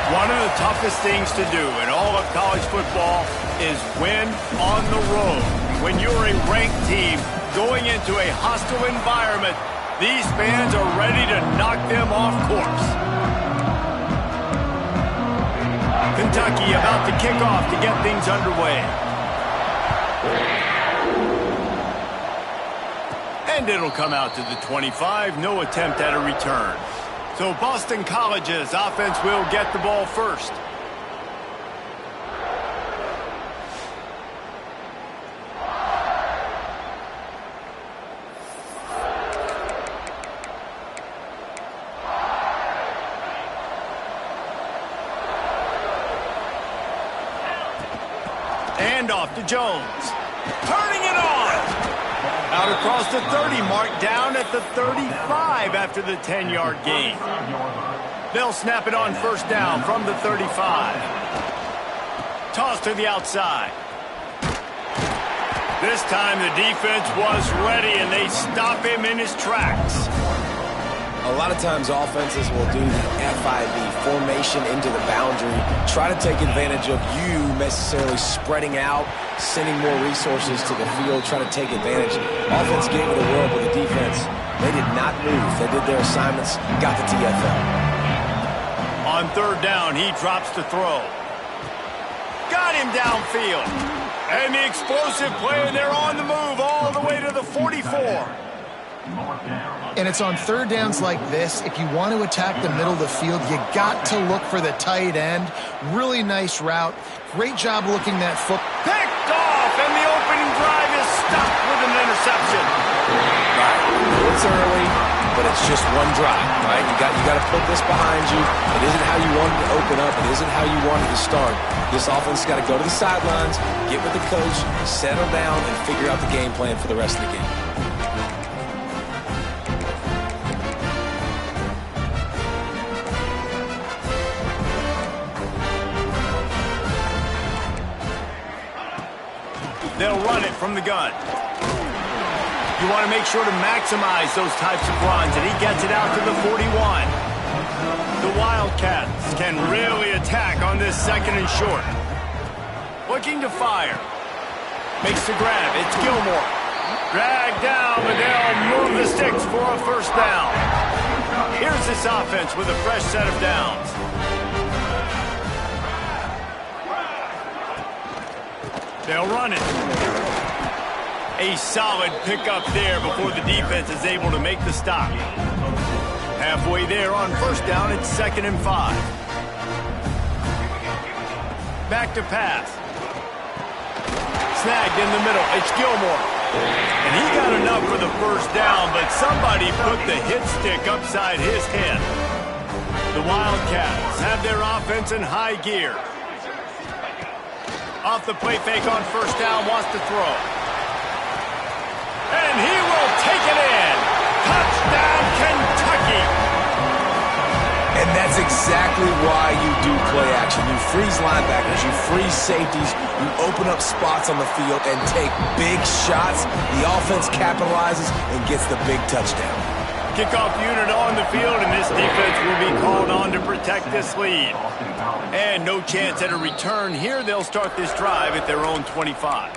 One of the toughest things to do in all of college football is win on the road. When you're a ranked team going into a hostile environment, these fans are ready to knock them off course. Kentucky about to kick off to get things underway. And it'll come out to the 25. No attempt at a return. So Boston College's offense will get the ball first. And off to Jones. Turning it on. Out across the 30 mark, down at the 35 after the 10-yard gain. They'll snap it on first down from the 35. Toss to the outside. This time the defense was ready, and they stop him in his tracks. A lot of times offenses will do the FIB, formation into the boundary, try to take advantage of you necessarily spreading out, sending more resources to the field, try to take advantage. Offense gave it a whirl, but the defense, they did not move. They did their assignments, got the TFL. On third down, he drops to throw. Got him downfield. And the explosive play, and they're on the move all the way to the 44. And it's on third downs like this, if you want to attack the middle of the field, you got to look for the tight end. Really nice route. Great job looking that foot. Picked off, and the opening drive is stopped with an interception. Right. It's early, but it's just one drive, right? You got to put this behind you. It isn't how you wanted to open up. It isn't how you wanted to start. This offense got to go to the sidelines, get with the coach, settle down, and figure out the game plan for the rest of the game. They'll run it from the gun. You want to make sure to maximize those types of runs, and he gets it out to the 41. The Wildcats can really attack on this second and short. Looking to fire. Makes the grab. It's Gilmore. Dragged down, but they'll move the sticks for a first down. Here's this offense with a fresh set of downs. They'll run it. A solid pickup there before the defense is able to make the stop. Halfway there on first down, it's 2nd and 5. Back to pass. Snagged in the middle. It's Gilmore. And he got enough for the first down, but somebody put the hit stick upside his head. The Wildcats have their offense in high gear. Off the play fake on first down, wants to throw. And he will take it in. Touchdown, Kentucky. And that's exactly why you do play action. You freeze linebackers, you freeze safeties, you open up spots on the field and take big shots. The offense capitalizes and gets the big touchdown. Kickoff unit on the field, and this defense will be called on to protect this lead. And no chance at a return here. They'll start this drive at their own 25.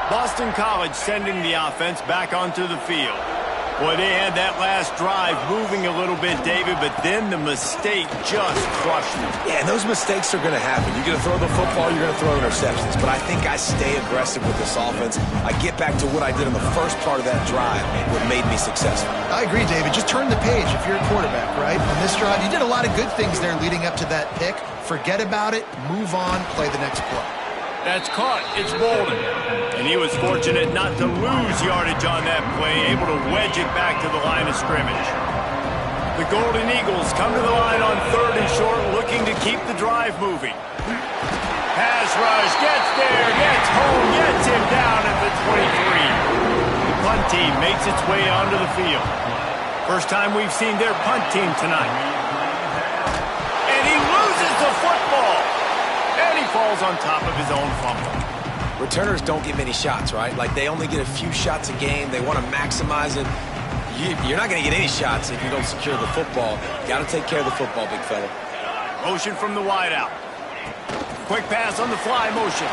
Boston College sending the offense back onto the field. Boy, they had that last drive moving a little bit, David, but then the mistake just crushed them. Yeah, and those mistakes are going to happen. You're going to throw the football, you're going to throw interceptions. But I think I stay aggressive with this offense. I get back to what I did in the first part of that drive, what made me successful. I agree, David. Just turn the page if you're a quarterback, right? On this drive, you did a lot of good things there leading up to that pick. Forget about it, move on, play the next play. That's caught. It's Bolden. And he was fortunate not to lose yardage on that play, able to wedge it back to the line of scrimmage. The Golden Eagles come to the line on 3rd and short, looking to keep the drive moving. Pass rush, gets there, gets home, gets him down at the 23. The punt team makes its way onto the field. First time we've seen their punt team tonight. And he loses the football. And he falls on top of his own fumble. Returners don't get many shots, right? Like, they only get a few shots a game. They want to maximize it. You're not going to get any shots if you don't secure the football. Got to take care of the football, big fella. Motion from the wide out. Quick pass on the fly motion.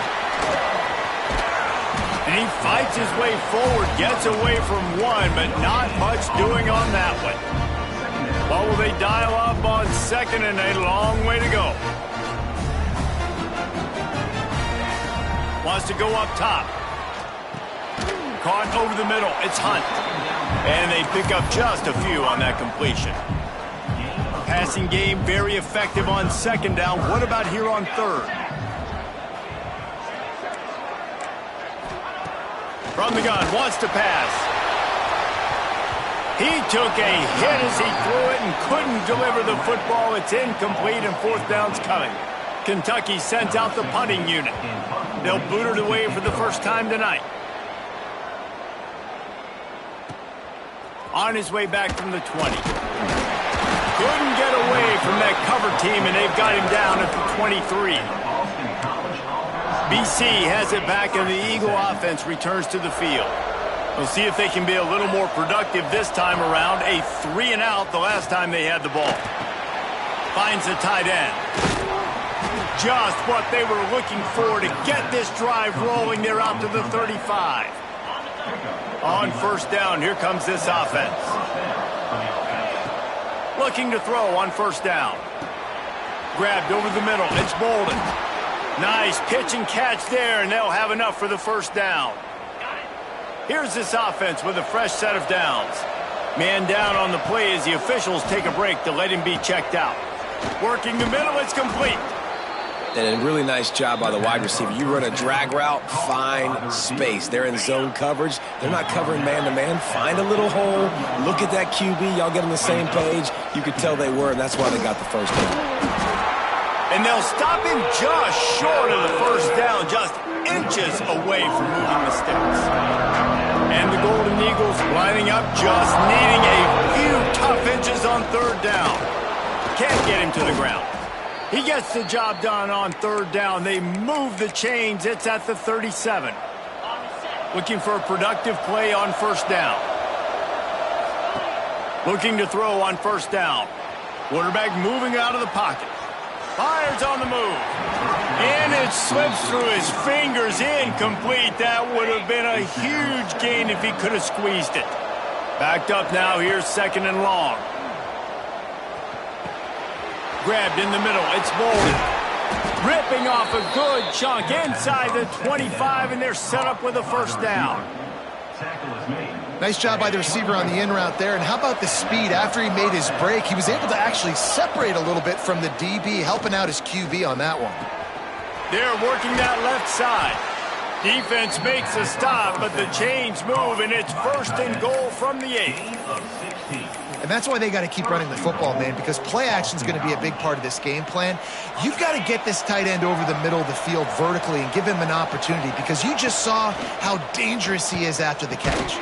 And he fights his way forward, gets away from one, but not much doing on that one. Well, will they dial up on second and a long way to go? Wants to go up top. Caught over the middle. It's Hunt. And they pick up just a few on that completion. Passing game very effective on second down. What about here on third? From the gun, wants to pass. He took a hit as he threw it and couldn't deliver the football. It's incomplete and fourth down's coming. Kentucky sends out the punting unit. They'll boot it away for the first time tonight. On his way back from the 20. Couldn't get away from that cover team, and they've got him down at the 23. BC has it back, and the Eagle offense returns to the field. We'll see if they can be a little more productive this time around. A 3-and-out the last time they had the ball. Finds the tight end. Just what they were looking for to get this drive rolling. They're out to the 35. On first down, here comes this offense. Looking to throw on first down. Grabbed over the middle. It's Bolden. Nice pitch and catch there, and they'll have enough for the first down. Here's this offense with a fresh set of downs. Man down on the play as the officials take a break to let him be checked out. Working the middle, it's complete. And a really nice job by the wide receiver. You run a drag route, find space. They're in zone coverage. They're not covering man-to-man. Find a little hole. Look at that QB. Y'all get on the same page. You could tell they were, and that's why they got the first down. And they'll stop him just short of the first down, just inches away from moving the sticks. And the Golden Eagles lining up, just needing a few tough inches on third down. Can't get him to the ground. He gets the job done on third down. They move the chains. It's at the 37. Looking for a productive play on first down. Looking to throw on first down. Quarterback moving out of the pocket. Fires on the move. And it slips through his fingers. Incomplete. That would have been a huge gain if he could have squeezed it. Backed up now. Here's second and long. Grabbed in the middle. It's Bolden. Ripping off a good chunk inside the 25, and they're set up with a first down. Nice job by the receiver on the in route there. And how about the speed? After he made his break, he was able to actually separate a little bit from the DB, helping out his QB on that one. They're working that left side. Defense makes a stop, but the chains move, and it's first and goal from the 8. And that's why they got to keep running the football, man, because play action is going to be a big part of this game plan. You've got to get this tight end over the middle of the field vertically and give him an opportunity, because you just saw how dangerous he is after the catch.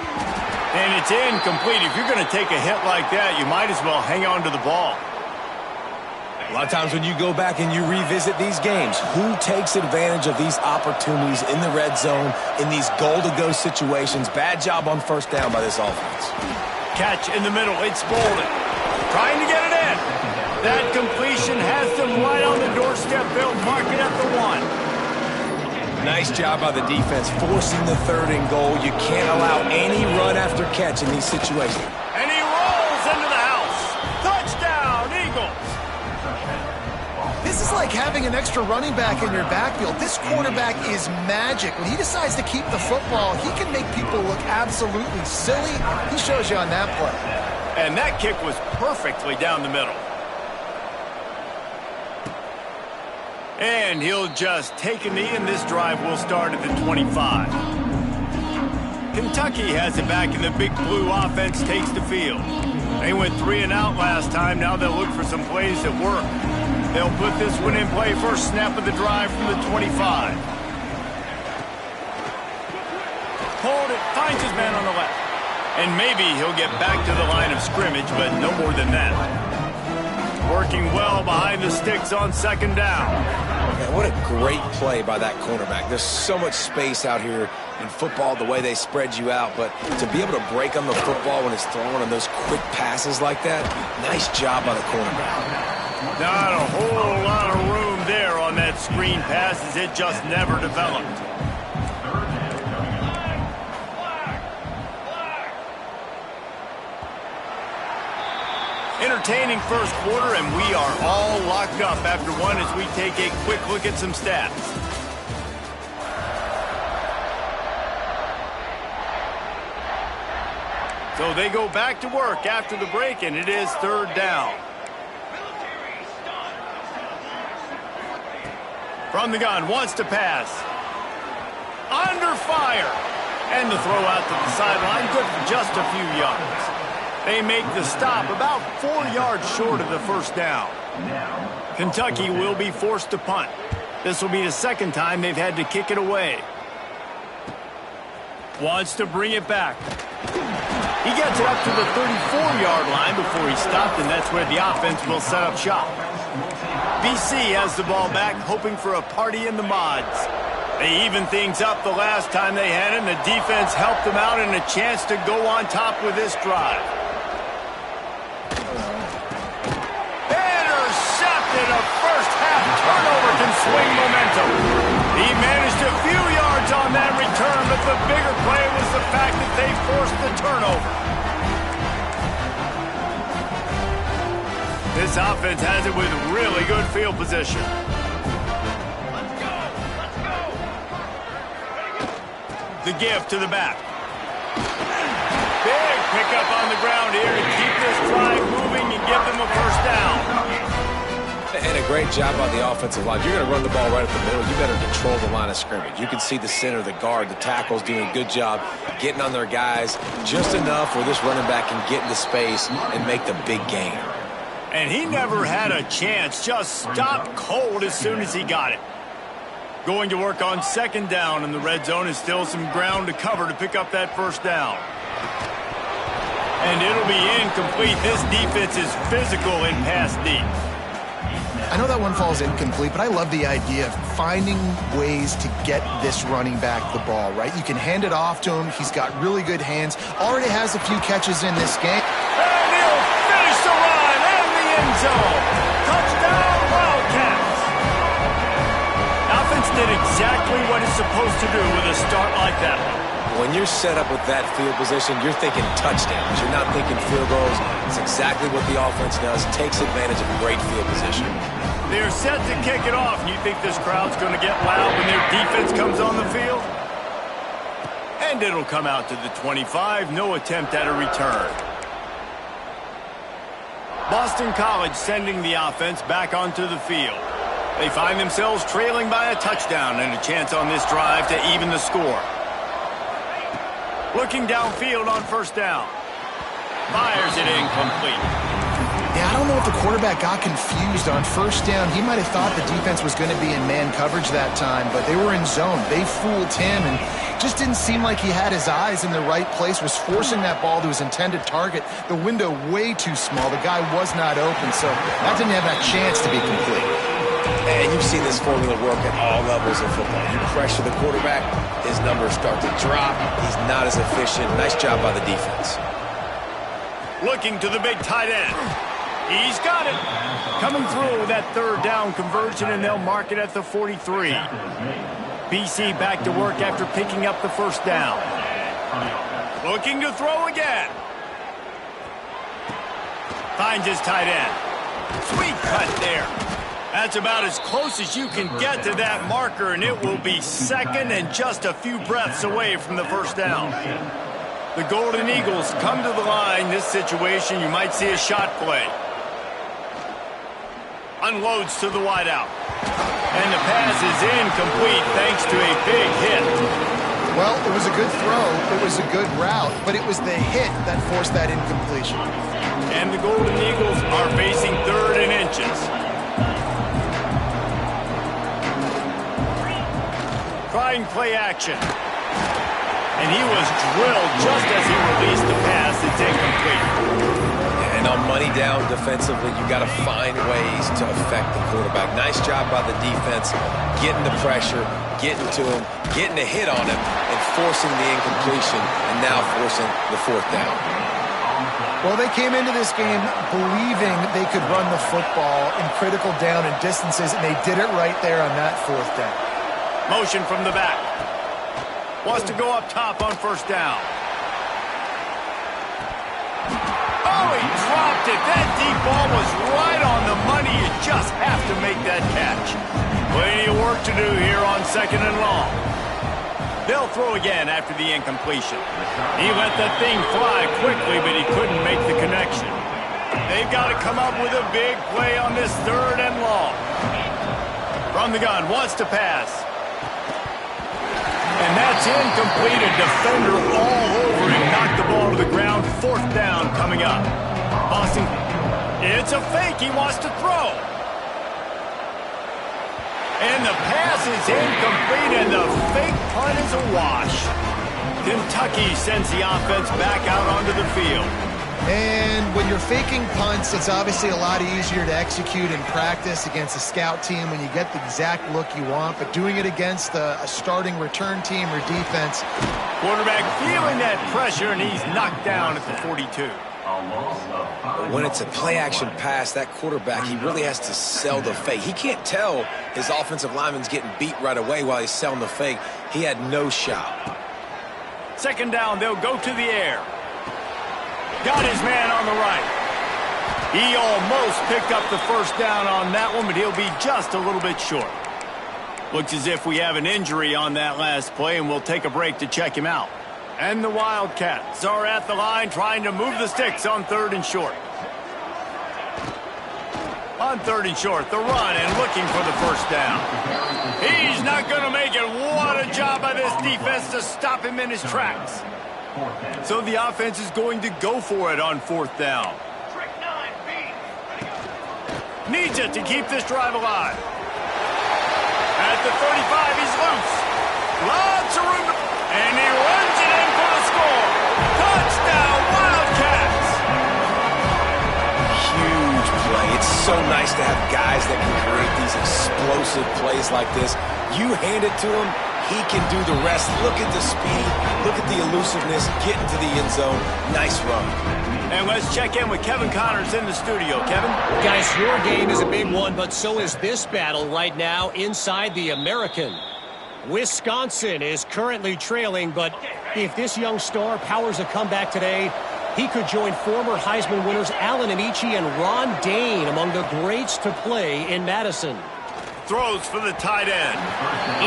And it's incomplete. If you're going to take a hit like that, you might as well hang on to the ball. A lot of times when you go back and you revisit these games, who takes advantage of these opportunities in the red zone, in these goal-to-go situations? Bad job on first down by this offense. Catch in the middle. It's Bolden. Trying to get it in. That completion has them right on the doorstep. They'll mark it at the 1. Nice job by the defense, forcing the third and goal. You can't allow any run after catch in these situations. And he rolls into the house. Touchdown, Eagles. This is like having an extra running back in your backfield. This quarterback is magic. When he decides to keep the football, he can make people look absolutely silly. He shows you on that play. And that kick was perfectly down the middle. And he'll just take a knee, and this drive will start at the 25. Kentucky has it back, and the big blue offense takes the field. They went 3-and-out last time. Now they'll look for some plays that work. They'll put this one in play. First snap of the drive from the 25. Hold it, finds his man on the left. And maybe he'll get back to the line of scrimmage, but no more than that. Working well behind the sticks on second down. Man, what a great play by that cornerback. There's so much space out here in football, the way they spread you out, but to be able to break on the football when it's thrown on those quick passes like that, nice job by the cornerback. Not a whole lot of room there on that screen pass as it just never developed. Entertaining first quarter, and we are all locked up after one as we take a quick look at some stats. So they go back to work after the break, and it is third down. From the gun, wants to pass. Under fire. And the throw out to the sideline, good for just a few yards. They make the stop about 4 yards short of the first down. Kentucky will be forced to punt. This will be the second time they've had to kick it away. Wants to bring it back. He gets it up to the 34-yard line before he stopped, and that's where the offense will set up shop. BC has the ball back, hoping for a party in the mods. They evened things up the last time they had it, and the defense helped them out and a chance to go on top with this drive. Intercepted. A first-half turnover can swing momentum. He managed a few yards on that return, but the bigger play was the fact that they forced the turnover. This offense has it with really good field position. Let's go! Let's go! The give to the back. Big pickup on the ground here to keep this drive moving and give them a first down. And a great job on the offensive line. You're going to run the ball right at the middle. You better control the line of scrimmage. You can see the center, the guard, the tackles doing a good job getting on their guys just enough where this running back can get into space and make the big gain. And he never had a chance. Just stopped cold as soon as he got it. Going to work on second down, and the red zone is still some ground to cover to pick up that first down. And it'll be incomplete. This defense is physical in pass deep. I know that one falls incomplete, but I love the idea of finding ways to get this running back the ball, right? You can hand it off to him. He's got really good hands. Already has a few catches in this game. And he'll finish the run and the end zone. Touchdown, Wildcats. Offense did exactly what it's supposed to do with a start like that one. When you're set up with that field position, you're thinking touchdowns. You're not thinking field goals. It's exactly what the offense does. Takes advantage of a great field position. They're set to kick it off, and you think this crowd's going to get loud when their defense comes on the field? And it'll come out to the 25. No attempt at a return. Boston College sending the offense back onto the field. They find themselves trailing by a touchdown and a chance on this drive to even the score. Looking downfield on first down. Fires it incomplete. Yeah, I don't know if the quarterback got confused on first down. He might have thought the defense was going to be in man coverage that time, but they were in zone. They fooled him and just didn't seem like he had his eyes in the right place, was forcing that ball to his intended target. The window way too small. The guy was not open, so that didn't have that chance to be complete. And you've seen this formula work at all levels of football. You pressure the quarterback, his numbers start to drop. He's not as efficient. Nice job by the defense. Looking to the big tight end. He's got it. Coming through with that third down conversion, and they'll mark it at the 43. BC back to work after picking up the first down. Looking to throw again. Finds his tight end. Sweet cut there. That's about as close as you can get to that marker, and it will be second and just a few breaths away from the first down. The Golden Eagles come to the line. This situation, you might see a shot play. Unloads to the wideout. And the pass is incomplete thanks to a big hit. Well, it was a good throw. It was a good route, but it was the hit that forced that incompletion. And the Golden Eagles are facing third and inches. Trying play action. And he was drilled just as he released the pass. It's incomplete. And on money down defensively, you got to find ways to affect the quarterback. Nice job by the defense, getting the pressure, getting to him, getting a hit on him, and forcing the incompletion, and now forcing the fourth down. Well, they came into this game believing they could run the football in critical down and distances, and they did it right there on that fourth down. Motion from the back. Wants to go up top on first down. Oh, he dropped it. That deep ball was right on the money. You just have to make that catch. Plenty of work to do here on second and long. They'll throw again after the incompletion. He let that thing fly quickly, but he couldn't make the connection. They've got to come up with a big play on this third and long. From the gun, wants to pass. And that's incomplete. A defender all over him. Knocked the ball to the ground. Fourth down coming up. Boston, it's a fake. He wants to throw. And the pass is incomplete, and the fake punt is a wash. Kentucky sends the offense back out onto the field. And when you're faking punts, it's obviously a lot easier to execute in practice against a scout team when you get the exact look you want. But doing it against a starting return team or defense. Quarterback feeling that pressure, and he's knocked down at the 42. When it's a play-action pass, that quarterback, he really has to sell the fake. He can't tell his offensive lineman's getting beat right away while he's selling the fake. He had no shot. Second down, they'll go to the air. Got his man on the right. He almost picked up the first down on that one, but he'll be just a little bit short. Looks as if we have an injury on that last play, and we'll take a break to check him out. And the Wildcats are at the line trying to move the sticks on third and short. On third and short, the run and looking for the first down. He's not going to make it. What a job by this defense to stop him in his tracks. So the offense is going to go for it on fourth down. Needs it to keep this drive alive. At the 35, he's loose. Lots of room. And he runs it in for the score. Touchdown, Wildcats! Huge play. It's so nice to have guys that can create these explosive plays like this. You hand it to him, he can do the rest. Look at the speed. Look at the elusiveness. Get into the end zone. Nice run. And let's check in with Kevin Connors in the studio. Kevin? Guys, your game is a big one, but so is this battle right now inside the American. Wisconsin is currently trailing, but if this young star powers a comeback today, he could join former Heisman winners Allen Amici and Ron Dane among the greats to play in Madison. Throws for the tight end.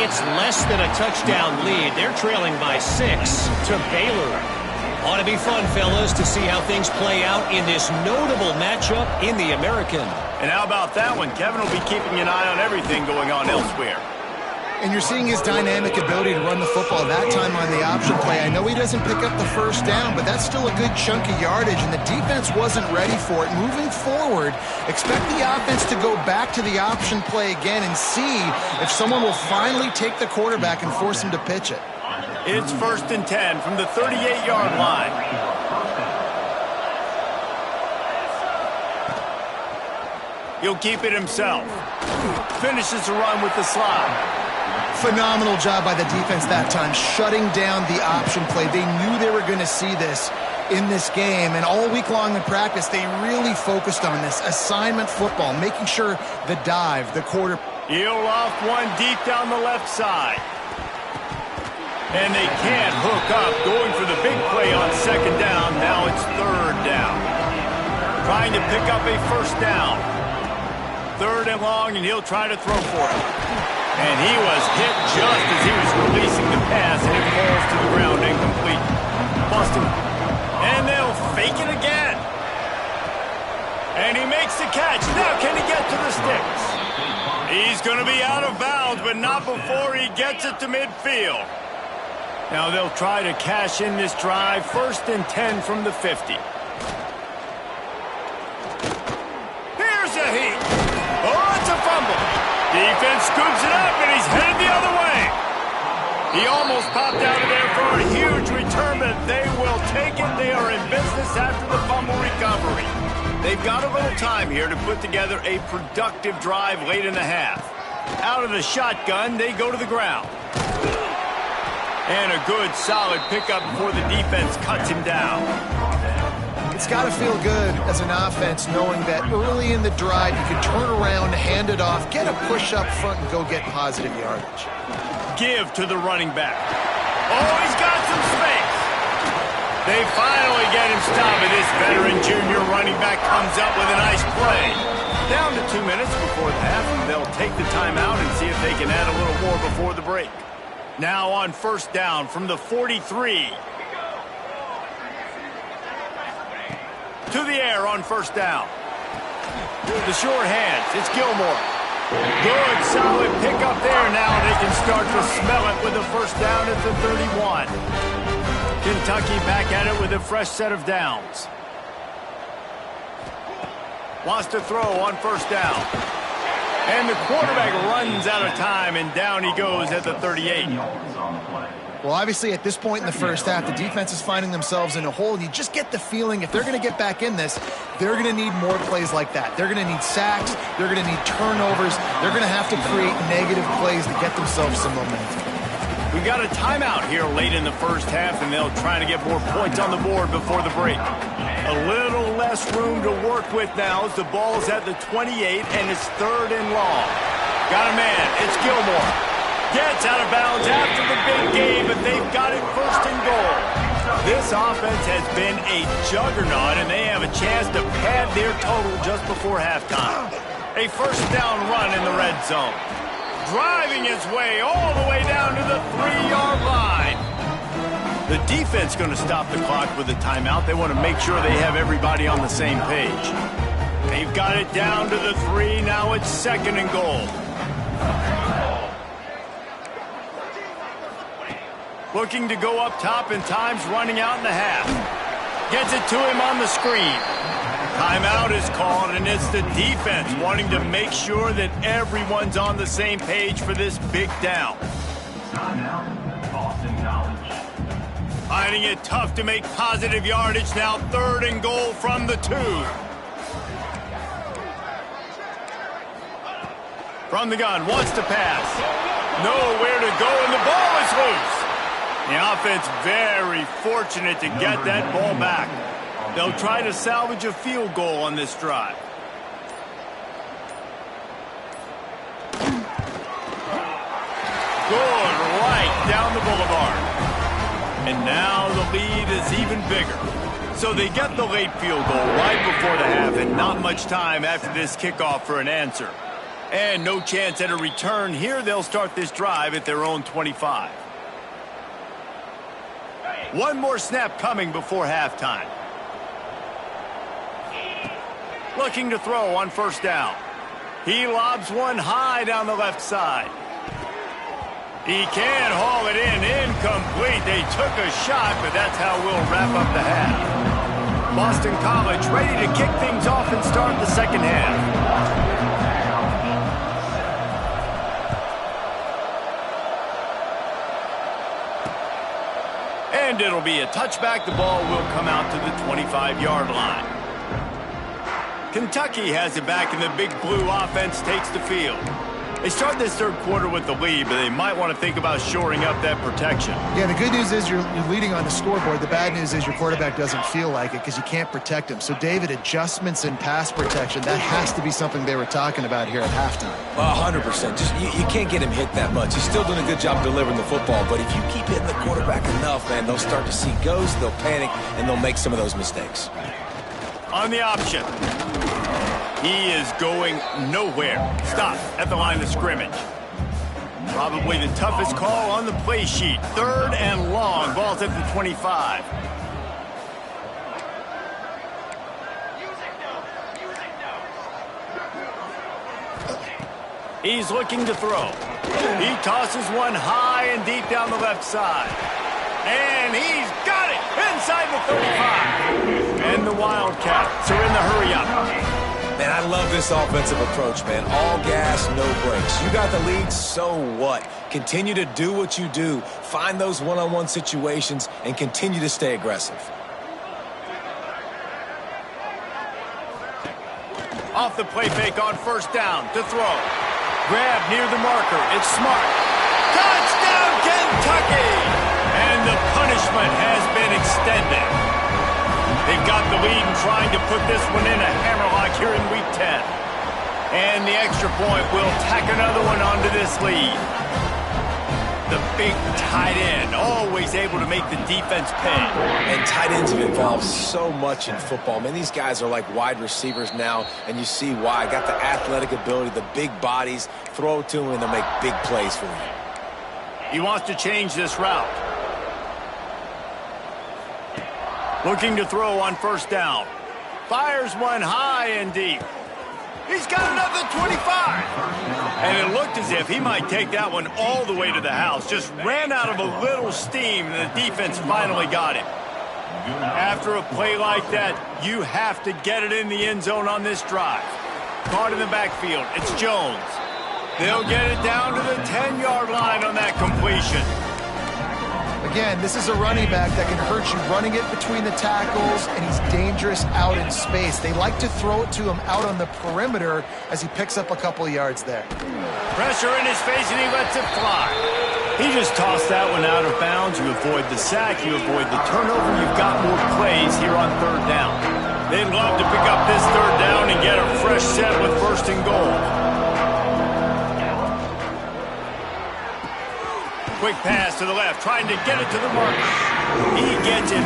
It's less than a touchdown lead. They're trailing by 6 to Baylor. Ought to be fun, fellas, to see how things play out in this notable matchup in the American. And how about that one? Kevin will be keeping an eye on everything going on elsewhere. And you're seeing his dynamic ability to run the football that time on the option play. I know he doesn't pick up the first down, but that's still a good chunk of yardage, and the defense wasn't ready for it. Moving forward, expect the offense to go back to the option play again and see if someone will finally take the quarterback and force him to pitch it. It's 1st and 10 from the 38-yard line. He'll keep it himself. Finishes the run with the slide. Phenomenal job by the defense that time, shutting down the option play. They knew they were going to see this in this game, and all week long in practice, they really focused on this assignment football, making sure the dive, the quarter. He'll off one deep down the left side. And they can't hook up, going for the big play on second down. Now it's third down. Trying to pick up a first down. Third and long, and he'll try to throw for it. And he was hit just as he was releasing the pass, and it falls to the ground incomplete. Boston. And they'll fake it again. And he makes the catch. Now can he get to the sticks? He's going to be out of bounds, but not before he gets it to midfield. Now they'll try to cash in this drive. 1st and 10 from the 50. Here's a heat. Oh, it's a fumble. Defense scoops it up, and he's headed the other way. He almost popped out of there for a huge return, but they will take it. They are in business after the fumble recovery. They've got a little time here to put together a productive drive late in the half. Out of the shotgun, they go to the ground. And a good, solid pickup before the defense cuts him down. It's got to feel good as an offense knowing that early in the drive you can turn around, hand it off, get a push up front, and go get positive yardage. Give to the running back. Oh, he's got some space. They finally get him stopped, and this veteran junior running back comes up with a nice play. Down to 2 minutes before the half, and they'll take the timeout and see if they can add a little more before the break. Now on first down from the 43. To the air on first down. The short hands, it's Gilmore. Good, solid pickup there. Now they can start to smell it with a first down at the 31. Kentucky back at it with a fresh set of downs. Wants to throw on first down. And the quarterback runs out of time, and down he goes at the 38. Well, obviously, at this point in the first half, the defense is finding themselves in a hole, and you just get the feeling if they're going to get back in this, they're going to need more plays like that. They're going to need sacks. They're going to need turnovers. They're going to have to create negative plays to get themselves some momentum. We got a timeout here late in the first half, and they'll try to get more points on the board before the break. A little less room to work with now as the ball's at the 28, and it's third and long. Got a man. It's Gilmore. Gets out of bounds after the big game, but they've got it first and goal. This offense has been a juggernaut, and they have a chance to pad their total just before halftime. A first down run in the red zone. Driving his way all the way down to the 3-yard line. The defense going to stop the clock with a timeout. They want to make sure they have everybody on the same page. They've got it down to the 3. Now it's second and goal. Looking to go up top, and time's running out in the half. Gets it to him on the screen. Timeout is called, and it's the defense wanting to make sure that everyone's on the same page for this big down. Finding it tough to make positive yardage. Now third and goal from the 2. From the gun, wants to pass. Nowhere to go, and the ball is loose. The offense very fortunate to get that ball back. They'll try to salvage a field goal on this drive. Good, right down the boulevard. And now the lead is even bigger. So they get the late field goal right before the half, and not much time after this kickoff for an answer. And no chance at a return here. They'll start this drive at their own 25. One more snap coming before halftime. Looking to throw on first down. He lobs one high down the left side. He can haul it in. Incomplete. They took a shot, but that's how we'll wrap up the half. Boston College ready to kick things off and start the second half. And it'll be a touchback. The ball will come out to the 25-yard line. Kentucky has it back, and the big blue offense takes the field. They start this third quarter with the lead, but they might want to think about shoring up that protection. Yeah, the good news is you're leading on the scoreboard. The bad news is your quarterback doesn't feel like it because you can't protect him. So, David, adjustments in pass protection, that has to be something they were talking about here at halftime. 100%. Just you can't get him hit that much. He's still doing a good job delivering the football, but if you keep hitting the quarterback enough, man, they'll start to see ghosts, they'll panic, and they'll make some of those mistakes. On the option. He is going nowhere. Stop at the line of scrimmage. Probably the toughest call on the play sheet. Third and long. Ball's at the 25. He's looking to throw. He tosses one high and deep down the left side. And he's got it inside the 35. And the Wildcats are in the hurry-up. Man, I love this offensive approach, man. All gas, no brakes. You got the lead, so what? Continue to do what you do. Find those one-on-one situations and continue to stay aggressive. Off the play fake on first down to throw. Grab near the marker. It's Smart. Touchdown, Kentucky! And the punishment has been extended. They've got the the lead and trying to put this one in a hammerlock here in Week 10. And the extra point will tack another one onto this lead. The big tight end, always able to make the defense pay. And tight ends have evolved so much in football. Man, these guys are like wide receivers now, and you see why. Got the athletic ability, the big bodies. Throw it to them, and they'll make big plays for you. He wants to change this route. Looking to throw on first down. Fires one high and deep. He's got another 25. And it looked as if he might take that one all the way to the house. Just ran out of a little steam, and the defense finally got him. After a play like that, you have to get it in the end zone on this drive. Caught in the backfield. It's Jones. They'll get it down to the 10-yard line on that completion. Again, this is a running back that can hurt you running it between the tackles, and he's dangerous out in space. They like to throw it to him out on the perimeter as he picks up a couple of yards there. Pressure in his face, and he lets it fly. He just tossed that one out of bounds. You avoid the sack, you avoid the turnover. You've got more plays here on third down. They'd love to pick up this third down and get a fresh set with first and goal. Quick pass to the left, trying to get it to the marker. He gets it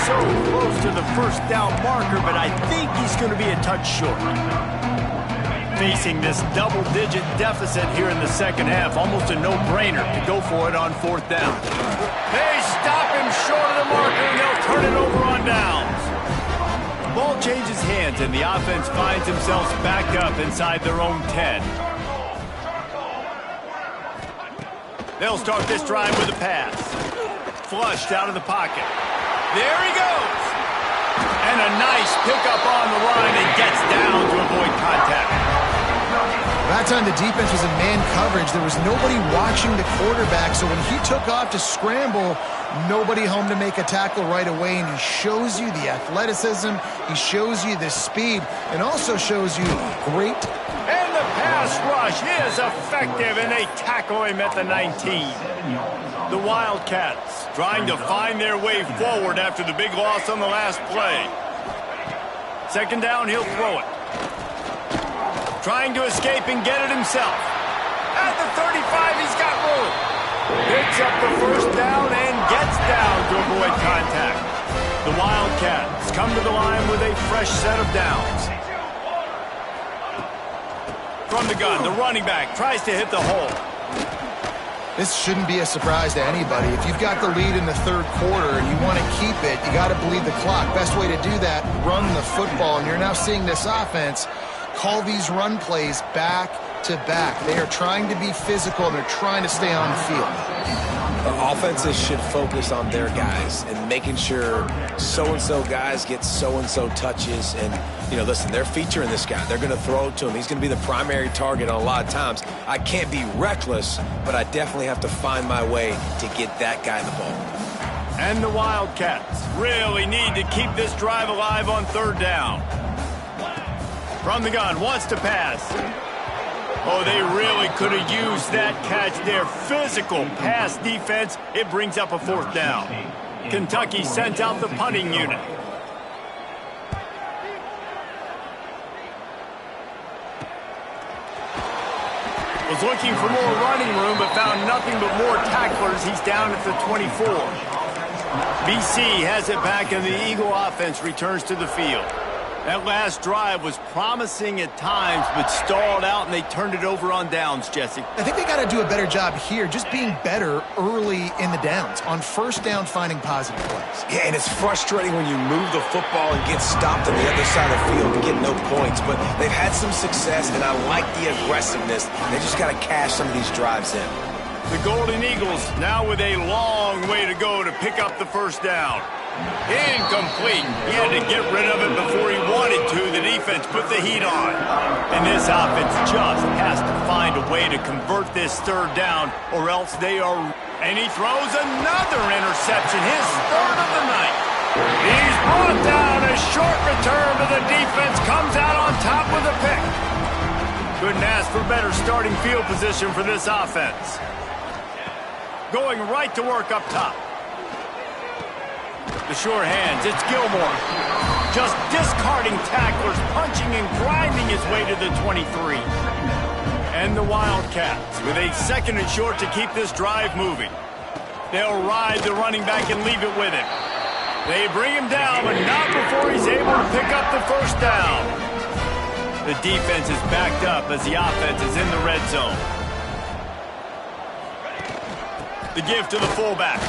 so close to the first down marker, but I think he's going to be a touch short. Facing this double-digit deficit here in the second half, almost a no-brainer to go for it on fourth down. They stop him short of the marker, and they'll turn it over on downs. The ball changes hands, and the offense finds themselves backed up inside their own 10. They'll start this drive with a pass. Flushed out of the pocket. There he goes. And a nice pickup on the line and gets down to avoid contact. That time the defense was in man coverage. There was nobody watching the quarterback, so when he took off to scramble, nobody home to make a tackle right away, and he shows you the athleticism, he shows you the speed, and also shows you great. And the pass rush is effective, and they tackle him at the 19. The Wildcats trying to find their way forward after the big loss on the last play. Second down, he'll throw it. Trying to escape and get it himself. At the 35, he's got room. Picks up the first down and gets down to avoid contact. The Wildcats come to the line with a fresh set of downs. From the gun, the running back tries to hit the hole. This shouldn't be a surprise to anybody. If you've got the lead in the third quarter and you want to keep it, you got to bleed the clock. Best way to do that, run the football. And you're now seeing this offense call these run plays back to back. They are trying to be physical, and they're trying to stay on the field. Offenses should focus on their guys and making sure so-and-so guys get so-and-so touches. And, you know, listen, they're featuring this guy. They're going to throw it to him. He's going to be the primary target on a lot of times. I can't be reckless, but I definitely have to find my way to get that guy the ball. And the Wildcats really need to keep this drive alive on third down. From the gun, wants to pass. Oh, they really could have used that catch there. Physical pass defense. It brings up a fourth down. Kentucky sent out the punting unit. Was looking for more running room, but found nothing but more tacklers. He's down at the 24. BC has it back, and the Eagle offense returns to the field. That last drive was promising at times, but stalled out, and they turned it over on downs, Jesse. I think they got to do a better job here, just being better early in the downs. On first down, finding positive plays. Yeah, and it's frustrating when you move the football and get stopped on the other side of the field and get no points. But they've had some success, and I like the aggressiveness. They just got to cash some of these drives in. The Golden Eagles now with a long way to go to pick up the first down. Incomplete. He had to get rid of it before he wanted to. The defense put the heat on. And this offense just has to find a way to convert this third down, or else they are... And he throws another interception, his third of the night. He's brought down. A short return, but the defense comes out on top with a pick. Couldn't ask for better starting field position for this offense. Going right to work up top. The sure hands, it's Gilmore. just discarding tacklers, punching and grinding his way to the 23. And the Wildcats with a second and short to keep this drive moving. They'll ride the running back and leave it with him. They bring him down, but not before he's able to pick up the first down. The defense is backed up as the offense is in the red zone. The give to the fullback.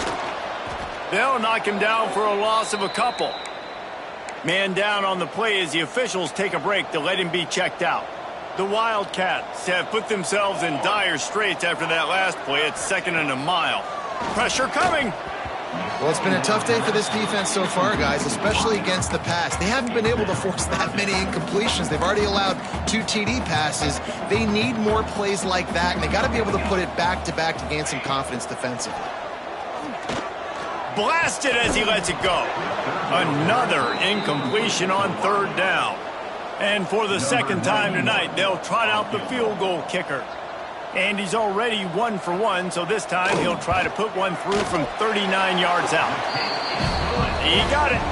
They'll knock him down for a loss of a couple. Man down on the play as the officials take a break to let him be checked out. The Wildcats have put themselves in dire straits after that last play. It's second and a mile. Pressure coming. Well, it's been a tough day for this defense so far, guys, especially against the pass. They haven't been able to force that many incompletions. They've already allowed 2 TD passes. They need more plays like that, and they got to be able to put it back-to-back to gain some confidence defensively. Blasted as he lets it go. Another incompletion on third down. And for the second time tonight, they'll trot out the field goal kicker. And he's already 1 for 1, so this time he'll try to put one through from 39 yards out. He got it.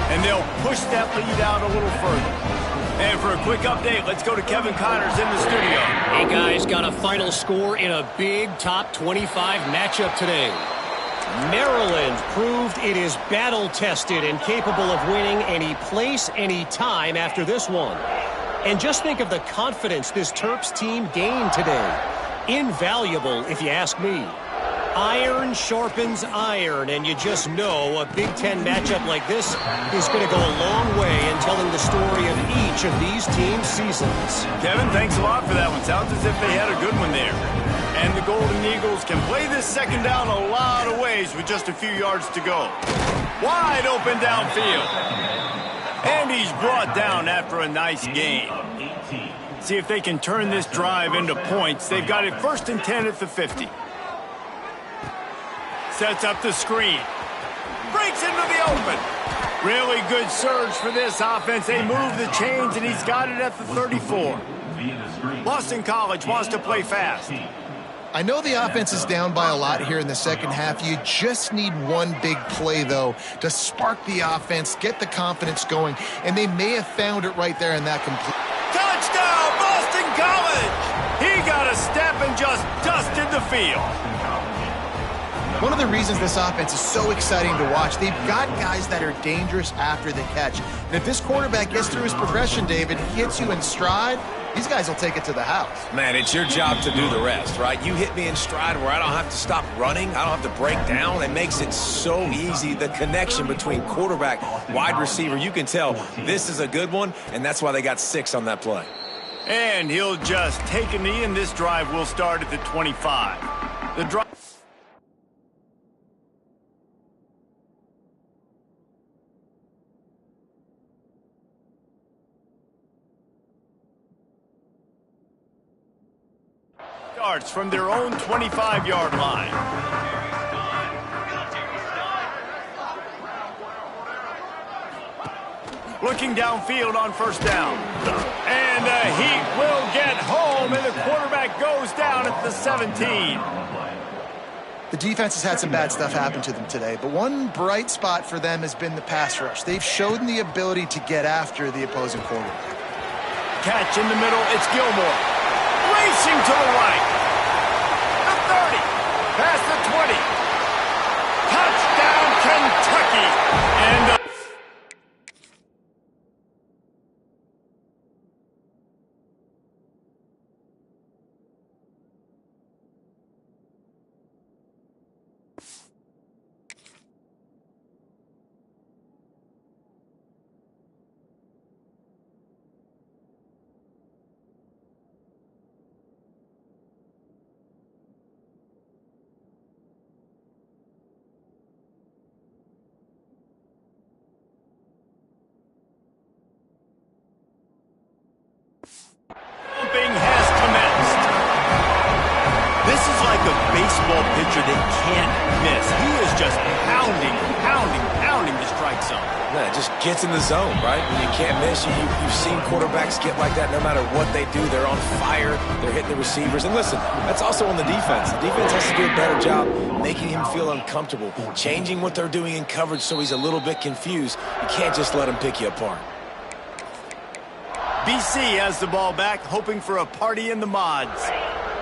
And they'll push that lead out a little further. And for a quick update, let's go to Kevin Connors in the studio. Hey, guys, got a final score in a big top 25 matchup today. Maryland proved it is battle-tested and capable of winning any place, any time after this one. And just think of the confidence this Terps team gained today. Invaluable, if you ask me. Iron sharpens iron, and you just know a Big Ten matchup like this is going to go a long way in telling the story of each of these teams' seasons. Kevin, thanks a lot for that one. Sounds as if they had a good one there. And the Golden Eagles can play this second down a lot of ways with just a few yards to go. Wide open downfield. And he's brought down after a nice gain. See if they can turn this drive into points. They've got it 1st and 10 at the 50. Sets up the screen. Breaks into the open. Really good surge for this offense. They move the chains, and he's got it at the 34. Boston College wants to play fast. I know the offense is down by a lot here in the second half. You just need one big play, though, to spark the offense, get the confidence going, and they may have found it right there in that complete. Touchdown, Boston College! He got a step and just dusted the field. One of the reasons this offense is so exciting to watch, they've got guys that are dangerous after the catch. And if this quarterback gets through his progression, David, hits you in stride, these guys will take it to the house. Man, it's your job to do the rest, right? You hit me in stride where I don't have to stop running. I don't have to break down. It makes it so easy. The connection between quarterback, wide receiver, you can tell this is a good one, and that's why they got 6 on that play. And he'll just take a knee, and this drive will start at the 25. The drive starts from their own 25-yard line. Looking downfield on first down. And the Heat will get home, and the quarterback goes down at the 17. The defense has had some bad stuff happen to them today, but one bright spot for them has been the pass rush. They've shown the ability to get after the opposing quarterback. Catch in the middle, it's Gilmore. Racing to the right. The 30. Past the 20. Touchdown, Kentucky. And the has commenced. This is like a baseball pitcher that can't miss. He is just pounding the strike zone. No, it just gets in the zone, right? When you can't miss, you've seen quarterbacks get like that no matter what they do. They're on fire. They're hitting the receivers. And listen, that's also on the defense. The defense has to do a better job making him feel uncomfortable, changing what they're doing in coverage so he's a little bit confused. You can't just let him pick you apart. BC has the ball back, hoping for a party in the mods.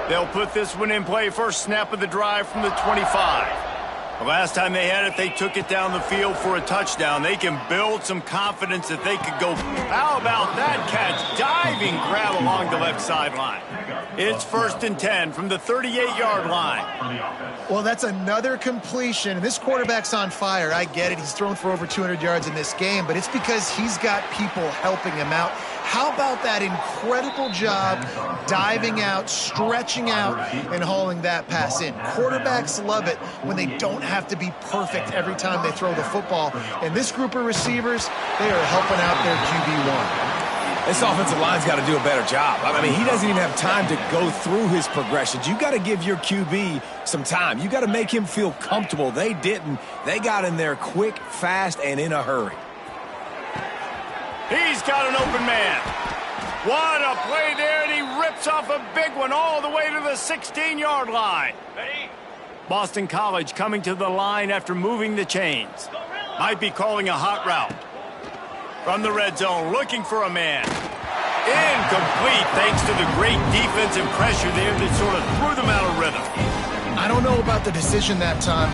They'll put this one in play first snap of the drive from the 25. The last time they had it, they took it down the field for a touchdown. They can build some confidence that they could go. How about that catch? Diving grab along the left sideline. It's 1st and 10 from the 38-yard line. Well, that's another completion. This quarterback's on fire. I get it. He's thrown for over 200 yards in this game, but it's because he's got people helping him out. How about that incredible job diving out, stretching out, and hauling that pass in? Quarterbacks love it when they don't have to be perfect every time they throw the football. And this group of receivers, they are helping out their QB1. This offensive line's got to do a better job. I mean, he doesn't even have time to go through his progressions. You got to give your QB some time. You got to make him feel comfortable. They didn't. They got in there quick, fast, and in a hurry. He's got an open man. What a play there, and he rips off a big one all the way to the 16-yard line. Boston College coming to the line after moving the chains. Might be calling a hot route. From the red zone, looking for a man. Incomplete, thanks to the great defensive pressure there that sort of threw them out of rhythm. I don't know about the decision that time.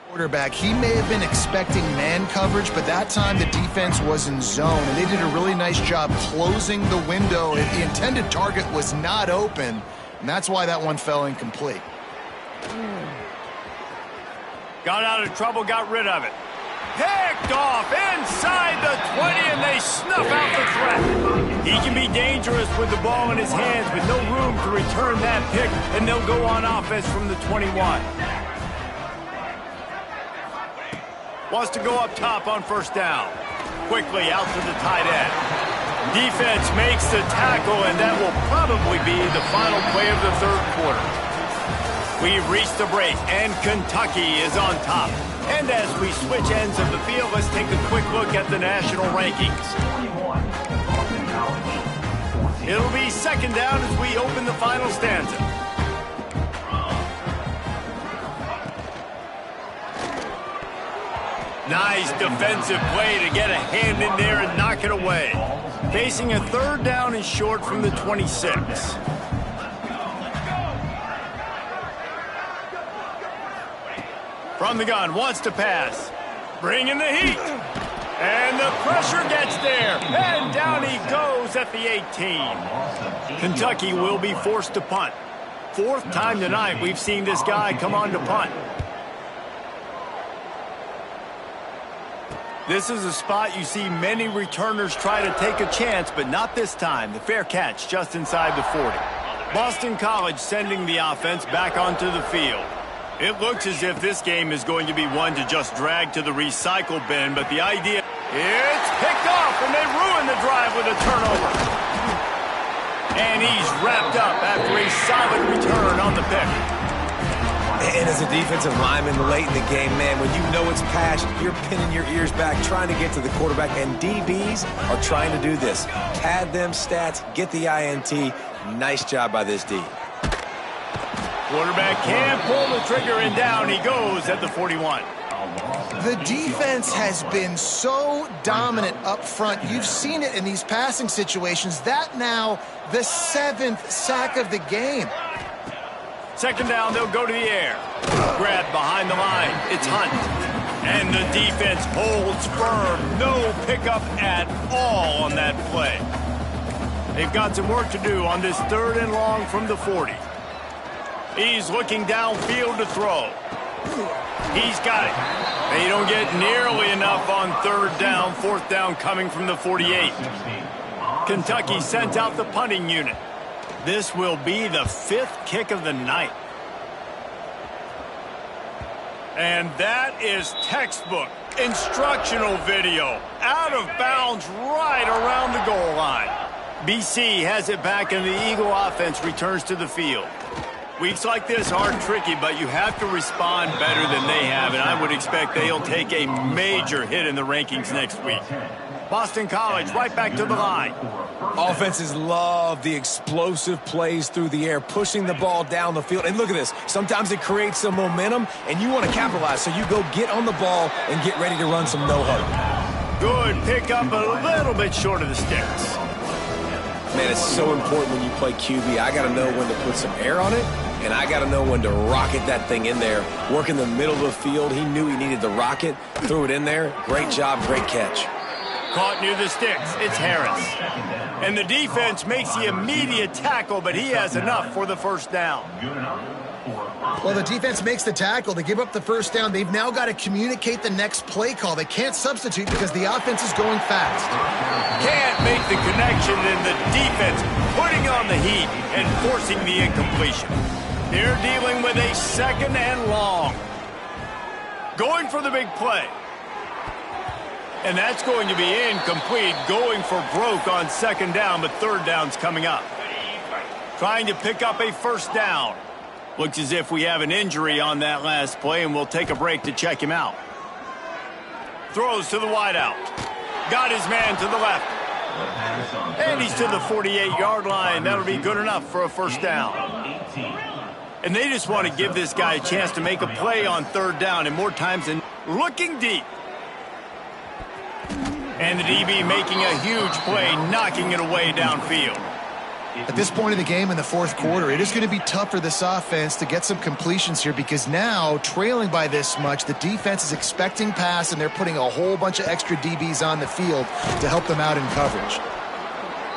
Quarterback, he may have been expecting man coverage, but that time the defense was in zone, and they did a really nice job closing the window. The intended target was not open, and that's why that one fell incomplete. Got out of trouble, got rid of it. Picked off inside the 20, and they snuff out the threat. He can be dangerous with the ball in his hands, with no room to return that pick, and they'll go on offense from the 21. Wants to go up top on first down. Quickly out to the tight end. Defense makes the tackle, and that will probably be the final play of the third quarter. We've reached the break, and Kentucky is on top. And as we switch ends of the field, let's take a quick look at the national rankings. It'll be second down as we open the final stanza. Nice defensive play to get a hand in there and knock it away. Facing a third down and short from the 26. From the gun, wants to pass. Bringing the heat. And the pressure gets there. And down he goes at the 18. Kentucky will be forced to punt. Fourth time tonight we've seen this guy come on to punt. This is a spot you see many returners try to take a chance, but not this time. The fair catch just inside the 40. Boston College sending the offense back onto the field. It looks as if this game is going to be one to just drag to the recycle bin, but the idea... It's picked off, and they ruin the drive with a turnover. And he's wrapped up after a solid return on the pick. And as a defensive lineman late in the game, man, when you know it's passed, you're pinning your ears back, trying to get to the quarterback, and DBs are trying to do this. Pad them stats, get the INT. Nice job by this D. Quarterback can't pull the trigger, and down he goes at the 41. The defense has been so dominant up front. You've seen it in these passing situations. That now the 7th sack of the game. Second down, they'll go to the air. Grab behind the line. It's Hunt. And the defense holds firm. No pickup at all on that play. They've got some work to do on this third and long from the 40. He's looking downfield to throw. He's got it. They don't get nearly enough on third down. Fourth down coming from the 48. Kentucky sent out the punting unit. This will be the 5th kick of the night. And that is textbook. Instructional video. Out of bounds right around the goal line. BC has it back and the Eagle offense returns to the field. Weeks like this are tricky, but you have to respond better than they have, and I would expect they'll take a major hit in the rankings next week. Boston College right back to the line. Offenses love the explosive plays through the air, pushing the ball down the field. And look at this. Sometimes it creates some momentum, and you want to capitalize. So you go get on the ball and get ready to run some no-huddle. Good pickup, a little bit short of the sticks. Man, it's so important when you play QB. I got to know when to put some air on it, and I got to know when to rocket that thing in there. Work in the middle of the field. He knew he needed the rocket, threw it in there. Great job, great catch. Caught near the sticks. It's Harris. And the defense makes the immediate tackle, but he has enough for the first down. Well, the defense makes the tackle. They give up the first down. They've now got to communicate the next play call. They can't substitute because the offense is going fast. Can't make the connection, and the defense putting on the heat and forcing the incompletion. They're dealing with a second and long. Going for the big play. And that's going to be incomplete, going for broke on second down, but third down's coming up. Trying to pick up a first down. Looks as if we have an injury on that last play, and we'll take a break to check him out. Throws to the wideout. Got his man to the left. And he's to the 48-yard line. That'll be good enough for a first down. And they just want to give this guy a chance to make a play on third down, and more times than looking deep. And the DB making a huge play, knocking it away downfield. At this point in the game in the fourth quarter, it is going to be tough for this offense to get some completions here because now, trailing by this much, the defense is expecting pass, and they're putting a whole bunch of extra DBs on the field to help them out in coverage.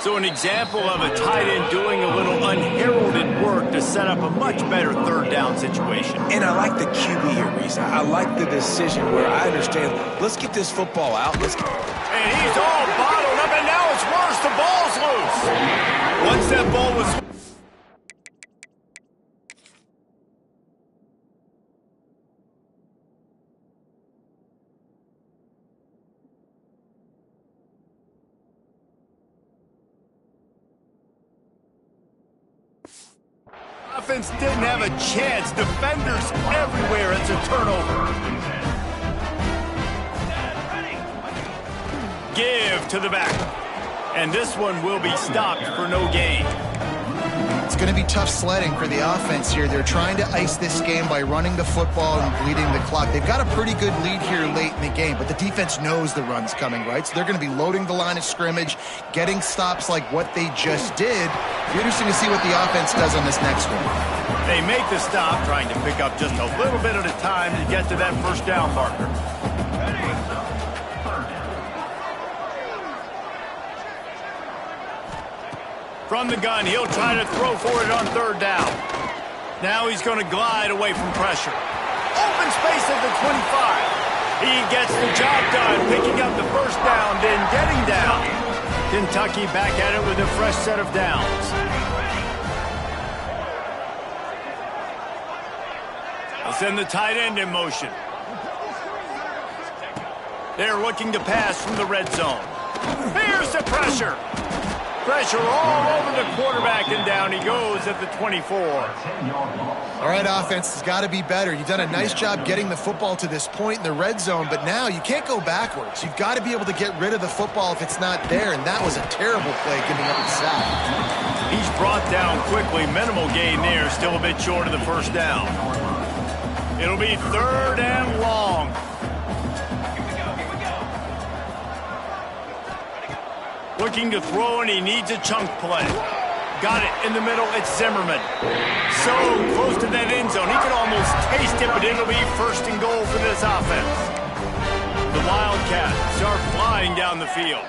So an example of a tight end doing a little unheralded work to set up a much better third down situation. And I like the QB here, Reese. I like the decision where I understand, let's get this football out. And he's all bottled up, and now it's worse. The ball's loose. Once that ball was... Offense didn't have a chance. Defenders everywhere. It's a turnover. Give to the back. And this one will be stopped for no gain. It's going to be tough sledding for the offense here. They're trying to ice this game by running the football and bleeding the clock. They've got a pretty good lead here late in the game, but the defense knows the run's coming, right? So they're going to be loading the line of scrimmage, getting stops like what they just did. It'll be interesting to see what the offense does on this next one. They make the stop, trying to pick up just a little bit at a time to get to that first down marker. From the gun, he'll try to throw for it on third down. Now he's going to glide away from pressure. Open space at the 25. He gets the job done, picking up the first down, then getting down. Kentucky back at it with a fresh set of downs. They'll send the tight end in motion. They're looking to pass from the red zone. Here's the pressure. Pressure all over the quarterback, and down he goes at the 24. All right, offense has got to be better. You've done a nice job getting the football to this point in the red zone, but now you can't go backwards. You've got to be able to get rid of the football if it's not there, and that was a terrible play giving up the sack. He's brought down quickly. Minimal gain there, still a bit short of the first down. It'll be third and long. Looking to throw, and he needs a chunk play. Got it in the middle. It's Zimmerman. So close to that end zone. He can almost taste it, but it'll be first and goal for this offense. The Wildcats are flying down the field.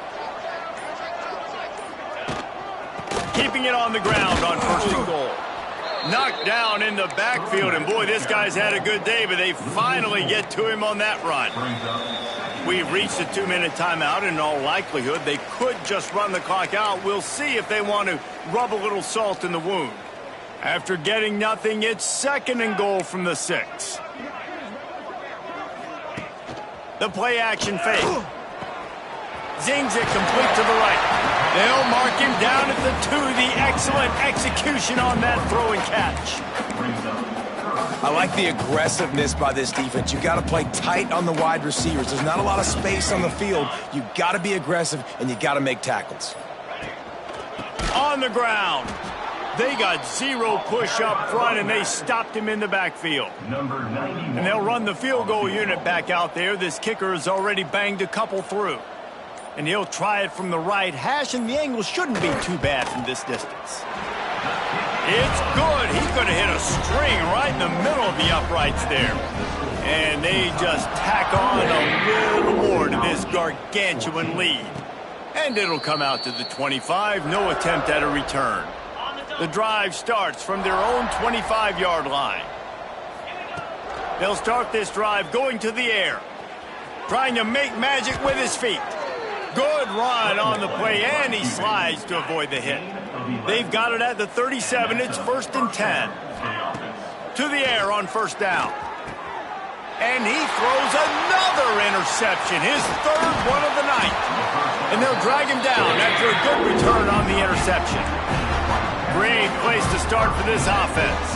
Keeping it on the ground on first and goal. Knocked down in the backfield, and boy, this guy's had a good day, but they finally get to him on that run. We've reached a 2-minute timeout, and in all likelihood, they could just run the clock out. We'll see if they want to rub a little salt in the wound. After getting nothing, it's second and goal from the 6. The play action fake. Zings it complete to the right. They'll mark him down at the 2. The excellent execution on that throw and catch. I like the aggressiveness by this defense. You got to play tight on the wide receivers. There's not a lot of space on the field. You got to be aggressive, and you got to make tackles. On the ground. They got 0 push up front, and they stopped him in the backfield. And they'll run the field goal unit back out there. This kicker has already banged a couple through. And he'll try it from the right hash, and the angle shouldn't be too bad from this distance. It's good. He's going to hit a string right in the middle of the uprights there. And they just tack on a little more to this gargantuan lead. And it'll come out to the 25. No attempt at a return. The drive starts from their own 25-yard line. They'll start this drive going to the air, trying to make magic with his feet. Good run on the play, and he slides to avoid the hit. They've got it at the 37. It's 1st and 10. To the air on 1st down. And he throws another interception, his 3rd one of the night. And they'll drag him down after a good return on the interception. Great place to start for this offense.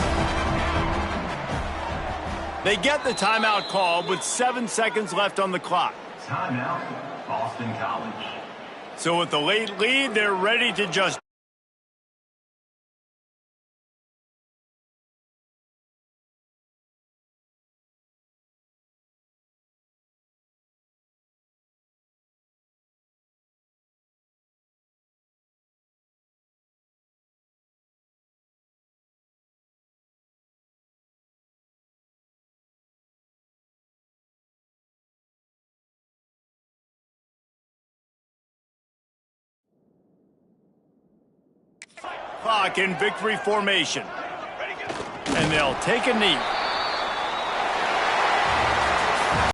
They get the timeout called with 7 seconds left on the clock. Timeout, Boston College. So with the late lead, they're ready to just clock in victory formation. And they'll take a knee.